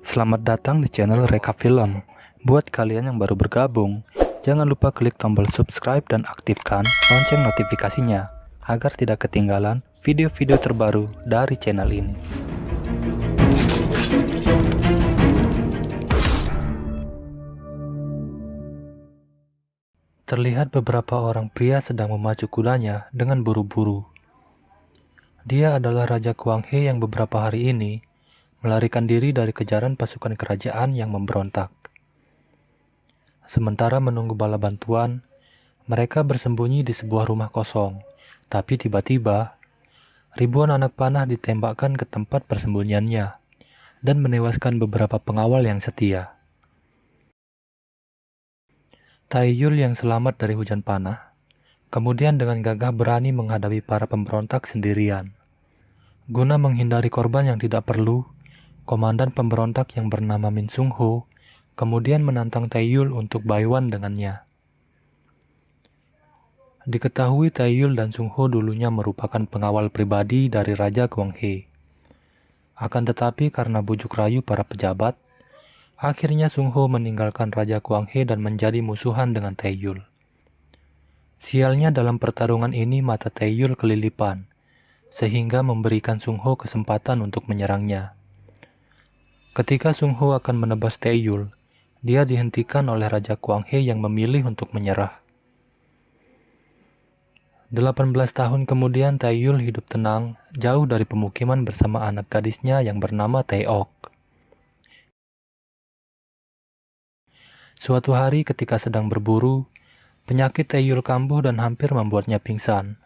Selamat datang di channel Reka Film. Buat kalian yang baru bergabung, jangan lupa klik tombol subscribe dan aktifkan lonceng notifikasinya agar tidak ketinggalan video-video terbaru dari channel ini. Terlihat beberapa orang pria sedang memacu kudanya dengan buru-buru. Dia adalah Raja Kuang He yang beberapa hari ini melarikan diri dari kejaran pasukan kerajaan yang memberontak. Sementara menunggu bala bantuan, mereka bersembunyi di sebuah rumah kosong. Tapi tiba-tiba, ribuan anak panah ditembakkan ke tempat persembunyiannya dan menewaskan beberapa pengawal yang setia. Taiyul yang selamat dari hujan panah, kemudian dengan gagah berani menghadapi para pemberontak sendirian. Guna menghindari korban yang tidak perlu, komandan pemberontak yang bernama Min Sung Ho kemudian menantang Taiyul untuk baiwan dengannya. Diketahui Taiyul dan Sung Ho dulunya merupakan pengawal pribadi dari Raja Kuang He. Akan tetapi karena bujuk rayu para pejabat, akhirnya Sung Ho meninggalkan Raja Kuang He dan menjadi musuhan dengan Taiyul. Sialnya dalam pertarungan ini mata Taiyul kelilipan, sehingga memberikan Sung Ho kesempatan untuk menyerangnya. Ketika Sung Ho akan menebas Taiyul, dia dihentikan oleh Raja Kuang He yang memilih untuk menyerah. 18 tahun kemudian Taiyul hidup tenang, jauh dari pemukiman bersama anak gadisnya yang bernama Taeok. Suatu hari ketika sedang berburu, penyakit Taiyul kambuh dan hampir membuatnya pingsan.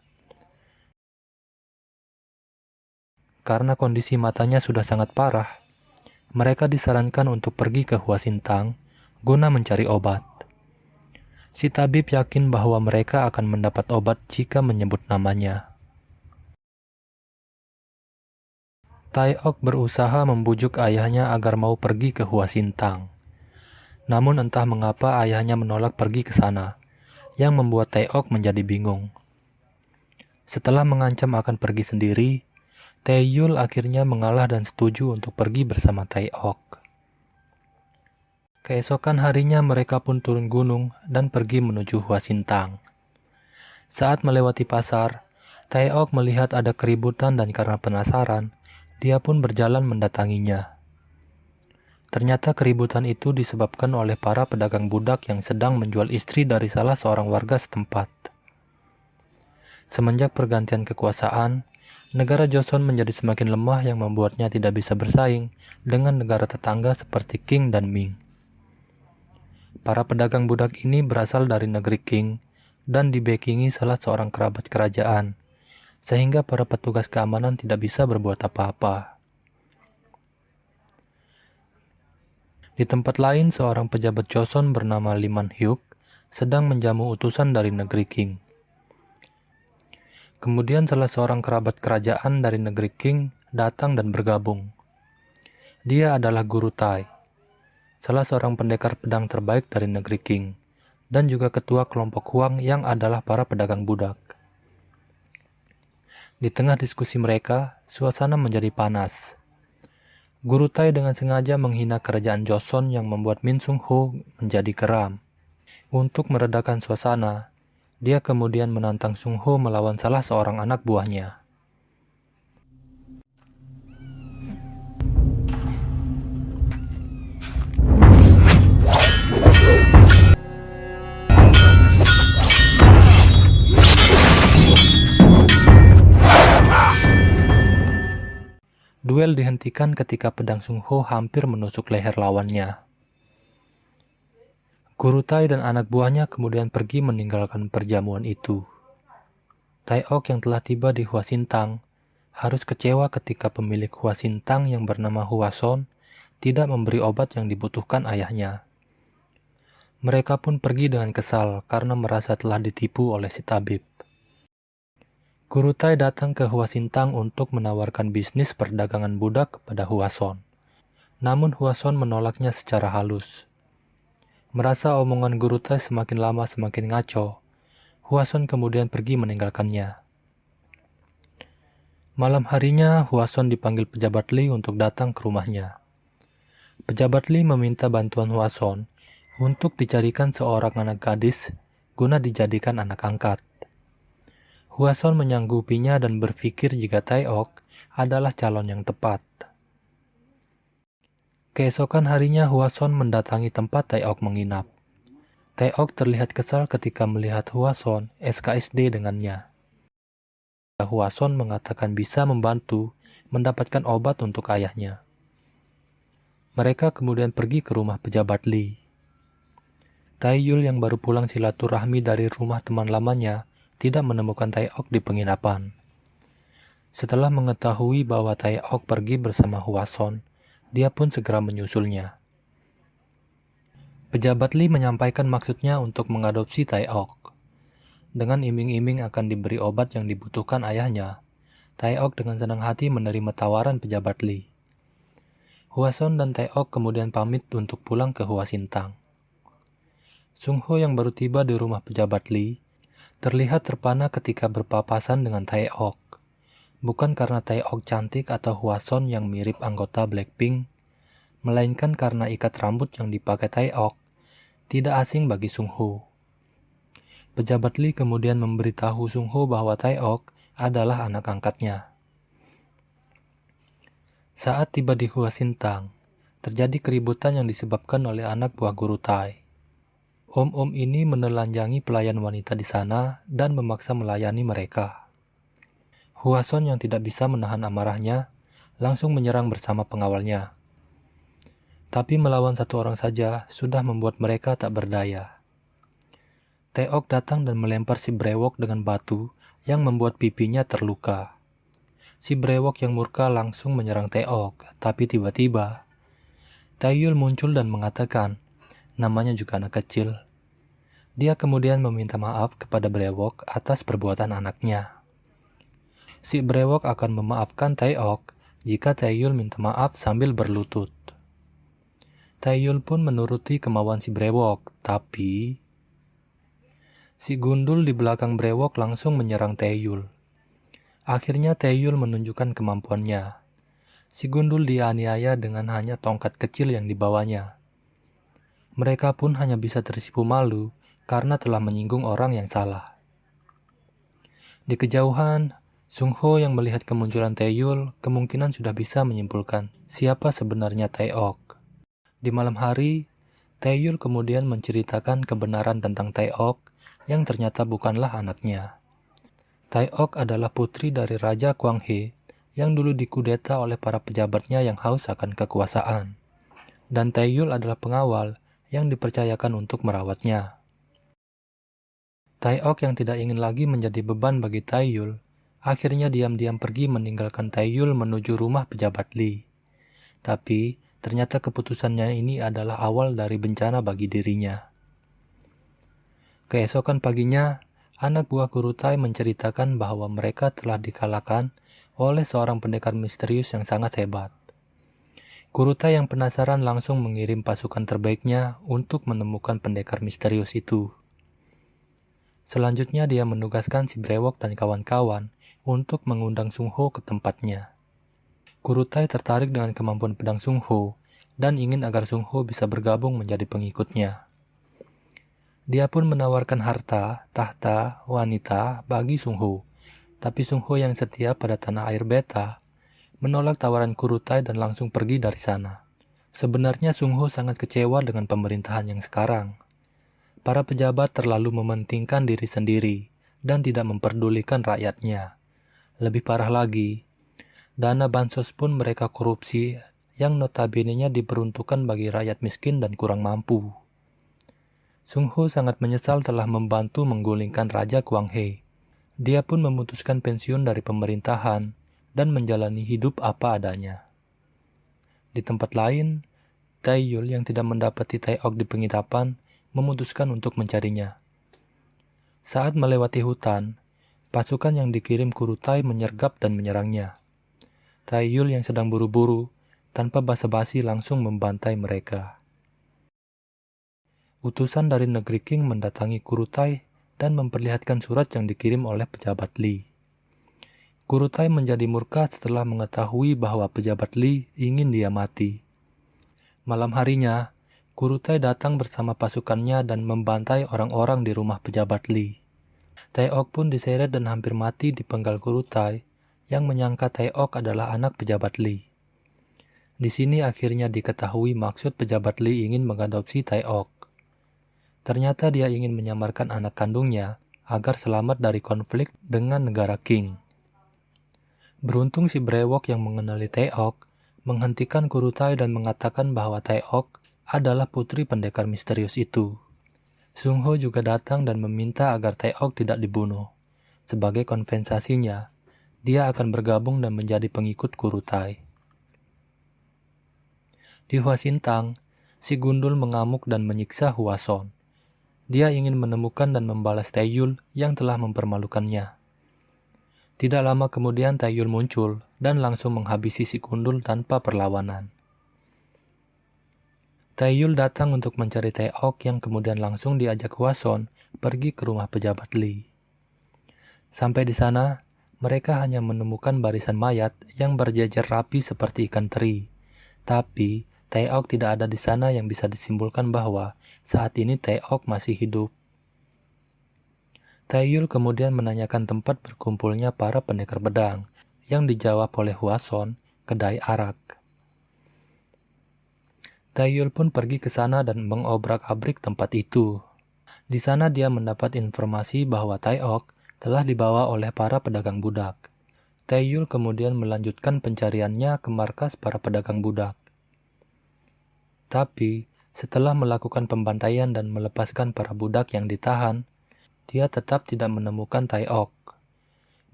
Karena kondisi matanya sudah sangat parah, mereka disarankan untuk pergi ke Hua Sintang guna mencari obat. Si tabib yakin bahwa mereka akan mendapat obat jika menyebut namanya. Taeok berusaha membujuk ayahnya agar mau pergi ke Hua Sintang. Namun entah mengapa ayahnya menolak pergi ke sana, yang membuat Taeok menjadi bingung. Setelah mengancam akan pergi sendiri, Taiyul akhirnya mengalah dan setuju untuk pergi bersama Taeok. Keesokan harinya mereka pun turun gunung dan pergi menuju Hua Sintang. Saat melewati pasar, Taeok melihat ada keributan dan karena penasaran, dia pun berjalan mendatanginya. Ternyata keributan itu disebabkan oleh para pedagang budak yang sedang menjual istri dari salah seorang warga setempat. Semenjak pergantian kekuasaan, negara Joseon menjadi semakin lemah yang membuatnya tidak bisa bersaing dengan negara tetangga seperti Qing dan Ming. Para pedagang budak ini berasal dari negeri Qing dan dibekingi salah seorang kerabat kerajaan, sehingga para petugas keamanan tidak bisa berbuat apa-apa. Di tempat lain, seorang pejabat Joseon bernama Lee Man-hyuk sedang menjamu utusan dari negeri Qing. Kemudian salah seorang kerabat kerajaan dari negeri Qing datang dan bergabung. Dia adalah Guru Tai, salah seorang pendekar pedang terbaik dari negeri Qing, dan juga ketua kelompok Huang yang adalah para pedagang budak. Di tengah diskusi mereka, suasana menjadi panas. Guru Tai dengan sengaja menghina kerajaan Joseon yang membuat Min Sung Ho menjadi geram. Untuk meredakan suasana, dia kemudian menantang Sung Ho melawan salah seorang anak buahnya. Duel dihentikan ketika pedang Sung Ho hampir menusuk leher lawannya. Guru Tai dan anak buahnya kemudian pergi meninggalkan perjamuan itu. Taeok yang telah tiba di Hua Sintang harus kecewa ketika pemilik Hua Sintang yang bernama Hua Son tidak memberi obat yang dibutuhkan ayahnya. Mereka pun pergi dengan kesal karena merasa telah ditipu oleh si tabib. Guru Tai datang ke Hua Sintang untuk menawarkan bisnis perdagangan budak kepada Hua Son. Namun Hua Son menolaknya secara halus. Merasa omongan Guru Tai semakin lama semakin ngaco, Hua Son kemudian pergi meninggalkannya. Malam harinya, Hua Son dipanggil pejabat Li untuk datang ke rumahnya. Pejabat Li meminta bantuan Hwason untuk dicarikan seorang anak gadis guna dijadikan anak angkat. Hwason menyanggupinya dan berpikir jika Tae-ok adalah calon yang tepat. Keesokan harinya Hwason mendatangi tempat Tae-ok menginap. Tae-ok terlihat kesal ketika melihat Hwason SKSD dengannya. Hwason mengatakan bisa membantu mendapatkan obat untuk ayahnya. Mereka kemudian pergi ke rumah pejabat Li. Tae-yul yang baru pulang silaturahmi dari rumah teman lamanya tidak menemukan Tae-ok di penginapan. Setelah mengetahui bahwa Tae-ok pergi bersama Hwason, dia pun segera menyusulnya. Pejabat Li menyampaikan maksudnya untuk mengadopsi Tae-ok. Dengan iming-iming akan diberi obat yang dibutuhkan ayahnya, Tae-ok dengan senang hati menerima tawaran pejabat Li. Hwason dan Tae-ok kemudian pamit untuk pulang ke Hwasintang. Sung-ho yang baru tiba di rumah pejabat Li terlihat terpana ketika berpapasan dengan Tae-ok. Bukan karena Tae-ok cantik atau Hwason yang mirip anggota Blackpink, melainkan karena ikat rambut yang dipakai Tae-ok tidak asing bagi Sung-ho. Pejabat Li kemudian memberitahu Sung-ho bahwa Tae-ok adalah anak angkatnya. Saat tiba di Hwasintang, terjadi keributan yang disebabkan oleh anak buah guru Tae. Om-om ini menelanjangi pelayan wanita di sana dan memaksa melayani mereka. Hwason yang tidak bisa menahan amarahnya langsung menyerang bersama pengawalnya. Tapi melawan satu orang saja sudah membuat mereka tak berdaya. Tae-ok datang dan melempar si brewok dengan batu yang membuat pipinya terluka. Si brewok yang murka langsung menyerang Tae-ok, tapi tiba-tiba Tae-yul muncul dan mengatakan, namanya juga anak kecil. Dia kemudian meminta maaf kepada brewok atas perbuatan anaknya. Si brewok akan memaafkan Tae-ok jika Tae-yul minta maaf sambil berlutut. Tae-yul pun menuruti kemauan si brewok, tapi si gundul di belakang brewok langsung menyerang Tae-yul. Akhirnya Tae-yul menunjukkan kemampuannya. Si gundul dianiaya dengan hanya tongkat kecil yang dibawanya. Mereka pun hanya bisa tersipu malu karena telah menyinggung orang yang salah. Di kejauhan, Sung-ho yang melihat kemunculan Tae-yul kemungkinan sudah bisa menyimpulkan siapa sebenarnya Tae-ok. Di malam hari, Tae-yul kemudian menceritakan kebenaran tentang Tae-ok yang ternyata bukanlah anaknya. Tae-ok adalah putri dari Raja Kwanghae yang dulu dikudeta oleh para pejabatnya yang haus akan kekuasaan. Dan Tae-yul adalah pengawal yang dipercayakan untuk merawatnya. Tae-ok yang tidak ingin lagi menjadi beban bagi Tae-yul, akhirnya diam-diam pergi meninggalkan Tae-yul menuju rumah pejabat Li. Tapi, ternyata keputusannya ini adalah awal dari bencana bagi dirinya. Keesokan paginya, anak buah guru Tae menceritakan bahwa mereka telah dikalahkan oleh seorang pendekar misterius yang sangat hebat. Guru Tae yang penasaran langsung mengirim pasukan terbaiknya untuk menemukan pendekar misterius itu. Selanjutnya dia menugaskan si brewok dan kawan-kawan untuk mengundang Sung-ho ke tempatnya. Guru Tae tertarik dengan kemampuan pedang Sung-ho dan ingin agar Sung-ho bisa bergabung menjadi pengikutnya. Dia pun menawarkan harta, tahta, wanita bagi Sung-ho, tapi Sung-ho yang setia pada tanah air beta menolak tawaran guru Tae dan langsung pergi dari sana. Sebenarnya Sung-ho sangat kecewa dengan pemerintahan yang sekarang. Para pejabat terlalu mementingkan diri sendiri dan tidak memperdulikan rakyatnya. Lebih parah lagi, dana bansos pun mereka korupsi yang notabene-nya diperuntukkan bagi rakyat miskin dan kurang mampu. Sung-ho sangat menyesal telah membantu menggulingkan Raja Kwanghae. Dia pun memutuskan pensiun dari pemerintahan dan menjalani hidup apa adanya. Di tempat lain, Tae-yul yang tidak mendapati Tae-ok di penginapan memutuskan untuk mencarinya. Saat melewati hutan, pasukan yang dikirim guru Tae menyergap dan menyerangnya. Tae-yul yang sedang buru-buru, tanpa basa-basi langsung membantai mereka. Utusan dari negeri Qing mendatangi guru Tae dan memperlihatkan surat yang dikirim oleh pejabat Li. Guru Tae menjadi murka setelah mengetahui bahwa pejabat Li ingin dia mati. Malam harinya, Kurutai datang bersama pasukannya dan membantai orang-orang di rumah pejabat Li. Taeok pun diseret dan hampir mati di penggal Kurutai yang menyangka Taeok adalah anak pejabat Li. Di sini akhirnya diketahui maksud pejabat Li ingin mengadopsi Taeok. Ternyata dia ingin menyamarkan anak kandungnya agar selamat dari konflik dengan negara Qing. Beruntung si brewok yang mengenali Taeok menghentikan Kurutai dan mengatakan bahwa Taeok adalah putri pendekar misterius itu. Sung Ho juga datang dan meminta agar Taeok tidak dibunuh. Sebagai kompensasinya, dia akan bergabung dan menjadi pengikut Kurutai. Di Hwasintang, si gundul mengamuk dan menyiksa Hwason. Dia ingin menemukan dan membalas Taeyul yang telah mempermalukannya. Tidak lama kemudian Taeyul muncul dan langsung menghabisi si gundul tanpa perlawanan. Taeyul datang untuk mencari Taeok yang kemudian langsung diajak Hwason pergi ke rumah pejabat Li. Sampai di sana, mereka hanya menemukan barisan mayat yang berjejer rapi seperti ikan teri. Tapi, Taeok tidak ada di sana yang bisa disimpulkan bahwa saat ini Taeok masih hidup. Taeyul kemudian menanyakan tempat berkumpulnya para pendekar pedang yang dijawab oleh Hwason, kedai arak. Taeyul pun pergi ke sana dan mengobrak-abrik tempat itu. Di sana dia mendapat informasi bahwa Taeok telah dibawa oleh para pedagang budak. Taeyul kemudian melanjutkan pencariannya ke markas para pedagang budak. Tapi, setelah melakukan pembantaian dan melepaskan para budak yang ditahan, dia tetap tidak menemukan Taeok.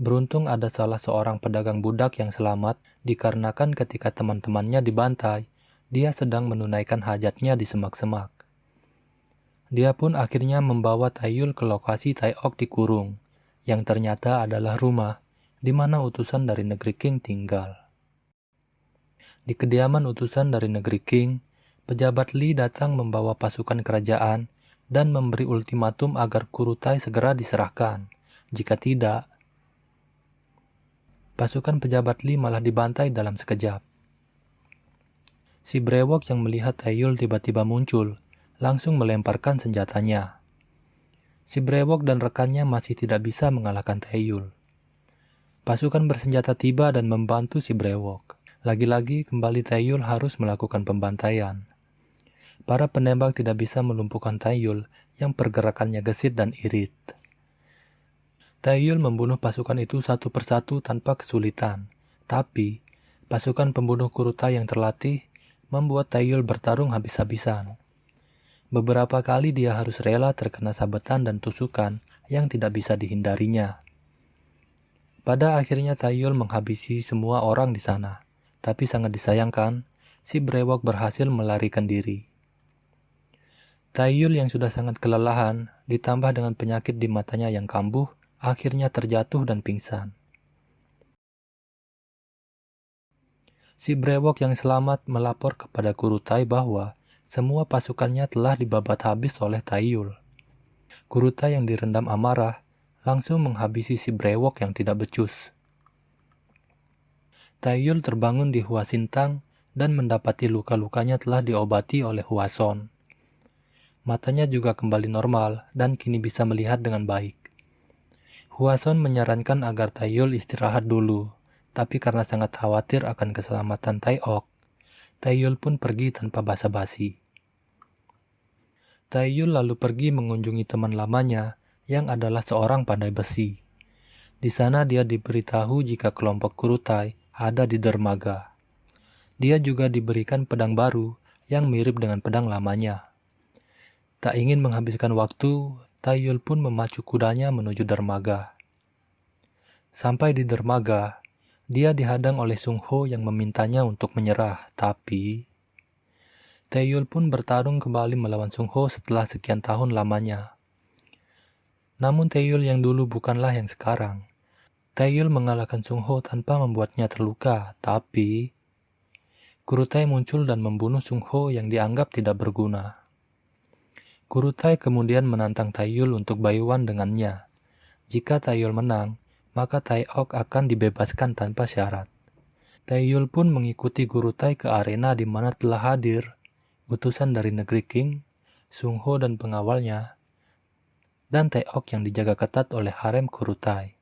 Beruntung ada salah seorang pedagang budak yang selamat dikarenakan ketika teman-temannya dibantai, dia sedang menunaikan hajatnya di semak-semak. Dia pun akhirnya membawa Taeyul ke lokasi Taeok dikurung, yang ternyata adalah rumah di mana utusan dari negeri Qing tinggal. Di kediaman utusan dari negeri Qing, pejabat Li datang membawa pasukan kerajaan dan memberi ultimatum agar Kurutai segera diserahkan. Jika tidak, pasukan pejabat Li malah dibantai dalam sekejap. Si brewok yang melihat Taeyul tiba-tiba muncul, langsung melemparkan senjatanya. Si brewok dan rekannya masih tidak bisa mengalahkan Taeyul. Pasukan bersenjata tiba dan membantu si brewok. Lagi-lagi kembali Taeyul harus melakukan pembantaian. Para penembak tidak bisa melumpuhkan Taeyul yang pergerakannya gesit dan irit. Taeyul membunuh pasukan itu satu persatu tanpa kesulitan. Tapi, pasukan pembunuh Kurutai yang terlatih membuat Taeyul bertarung habis-habisan. Beberapa kali dia harus rela terkena sabetan dan tusukan yang tidak bisa dihindarinya. Pada akhirnya Taeyul menghabisi semua orang di sana, tapi sangat disayangkan, si brewok berhasil melarikan diri. Taeyul yang sudah sangat kelelahan, ditambah dengan penyakit di matanya yang kambuh, akhirnya terjatuh dan pingsan. Si brewok yang selamat melapor kepada Kurutai bahwa semua pasukannya telah dibabat habis oleh Taeyul. Kurutai yang direndam amarah langsung menghabisi si brewok yang tidak becus. Taeyul terbangun di Hwasintang dan mendapati luka-lukanya telah diobati oleh Hwason. Matanya juga kembali normal dan kini bisa melihat dengan baik. Hwason menyarankan agar Taeyul istirahat dulu. Tapi karena sangat khawatir akan keselamatan Taeok, Taeyul pun pergi tanpa basa-basi. Taeyul lalu pergi mengunjungi teman lamanya yang adalah seorang pandai besi. Di sana dia diberitahu jika kelompok Kurutai ada di dermaga. Dia juga diberikan pedang baru yang mirip dengan pedang lamanya. Tak ingin menghabiskan waktu, Taeyul pun memacu kudanya menuju dermaga. Sampai di dermaga, dia dihadang oleh Sung Ho yang memintanya untuk menyerah, tapi Taeyul pun bertarung kembali melawan Sung Ho setelah sekian tahun lamanya. Namun Taeyul yang dulu bukanlah yang sekarang. Taeyul mengalahkan Sung Ho tanpa membuatnya terluka, tapi Kurutai muncul dan membunuh Sung Ho yang dianggap tidak berguna. Kurutai kemudian menantang Taeyul untuk bayuan dengannya. Jika Taeyul menang, maka Taeok akan dibebaskan tanpa syarat. Taeyul pun mengikuti Kurutai ke arena di mana telah hadir utusan dari negeri King, Sung Ho dan pengawalnya, dan Taeok yang dijaga ketat oleh harem Kurutai.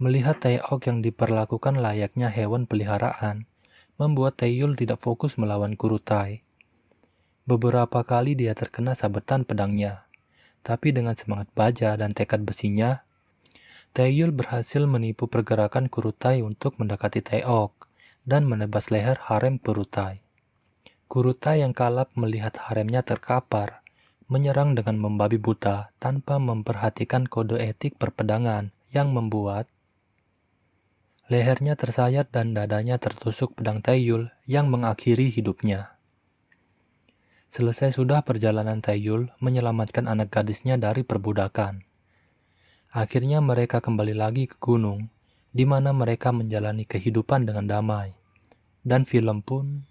Melihat Taeok yang diperlakukan layaknya hewan peliharaan, membuat Taeyul tidak fokus melawan Kurutai. Beberapa kali dia terkena sabetan pedangnya, tapi dengan semangat baja dan tekad besinya, Taeyul berhasil menipu pergerakan Kurutai untuk mendekati Taeok dan menebas leher harem Kurutai. Kurutai yang kalap melihat haremnya terkapar, menyerang dengan membabi buta tanpa memperhatikan kode etik perpedangan yang membuat lehernya tersayat dan dadanya tertusuk pedang Taeyul yang mengakhiri hidupnya. Selesai sudah perjalanan Taeyul menyelamatkan anak gadisnya dari perbudakan. Akhirnya mereka kembali lagi ke gunung, di mana mereka menjalani kehidupan dengan damai. Dan film pun